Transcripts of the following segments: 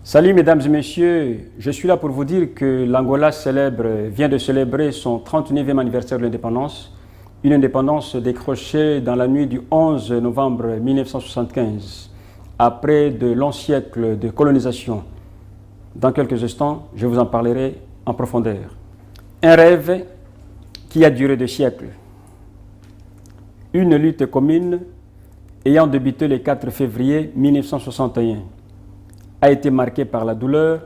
Salut mesdames et messieurs, je suis là pour vous dire que l'Angola vient de célébrer son 39e anniversaire de l'indépendance, une indépendance décrochée dans la nuit du 11 novembre 1975, après de longs siècles de colonisation. Dans quelques instants, je vous en parlerai en profondeur. Un rêve qui a duré des siècles. Une lutte commune ayant débuté le 4 février 1961. A été marqué par la douleur,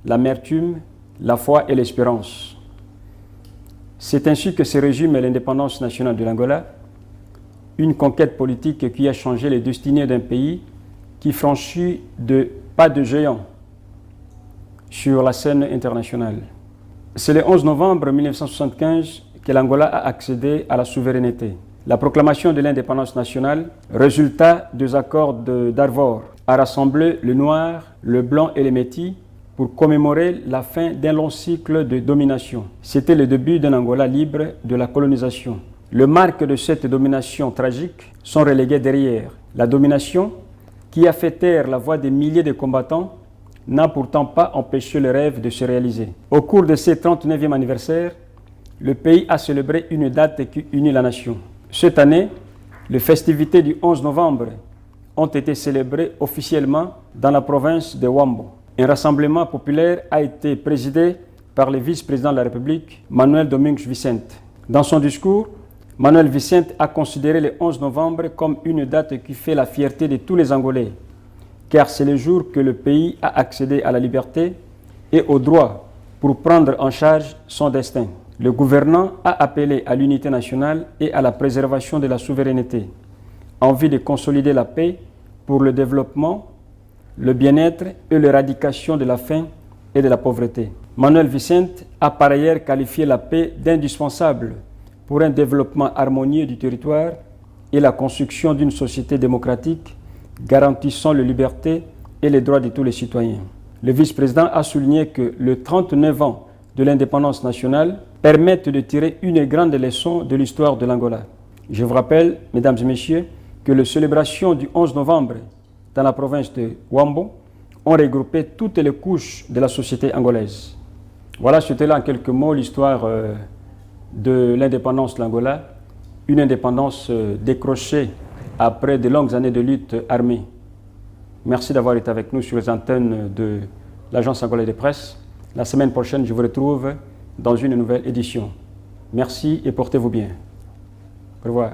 l'amertume, la foi et l'espérance. C'est ainsi que se résume l'indépendance nationale de l'Angola, une conquête politique qui a changé les destinées d'un pays qui franchit de pas de géant sur la scène internationale. C'est le 11 novembre 1975 que l'Angola a accédé à la souveraineté. La proclamation de l'indépendance nationale, résultat des accords d'Arvor, a rassemblé le noir, le blanc et les métis pour commémorer la fin d'un long cycle de domination. C'était le début d'un Angola libre de la colonisation. Les marques de cette domination tragique sont reléguées derrière. La domination, qui a fait taire la voix des milliers de combattants, n'a pourtant pas empêché le rêve de se réaliser. Au cours de ce 39e anniversaire, le pays a célébré une date qui unit la nation. Cette année, les festivités du 11 novembre ont été célébrées officiellement dans la province de Huambo. Un rassemblement populaire a été présidé par le vice-président de la République, Manuel Domingos Vicente. Dans son discours, Manuel Vicente a considéré le 11 novembre comme une date qui fait la fierté de tous les Angolais, car c'est le jour que le pays a accédé à la liberté et au droit pour prendre en charge son destin. Le gouvernant a appelé à l'unité nationale et à la préservation de la souveraineté, en vue de consolider la paix pour le développement, le bien-être et l'éradication de la faim et de la pauvreté. Manuel Vicente a par ailleurs qualifié la paix d'indispensable pour un développement harmonieux du territoire et la construction d'une société démocratique garantissant les libertés et les droits de tous les citoyens. Le vice-président a souligné que les 39 ans de l'indépendance nationale permettent de tirer une grande leçon de l'histoire de l'Angola. Je vous rappelle, mesdames et messieurs, que les célébrations du 11 novembre dans la province de Huambo ont regroupé toutes les couches de la société angolaise. Voilà, c'était là en quelques mots l'histoire de l'indépendance de l'Angola, une indépendance décrochée après de longues années de lutte armée. Merci d'avoir été avec nous sur les antennes de l'Agence angolaise de presse. La semaine prochaine, je vous retrouve dans une nouvelle édition. Merci et portez-vous bien. Au revoir.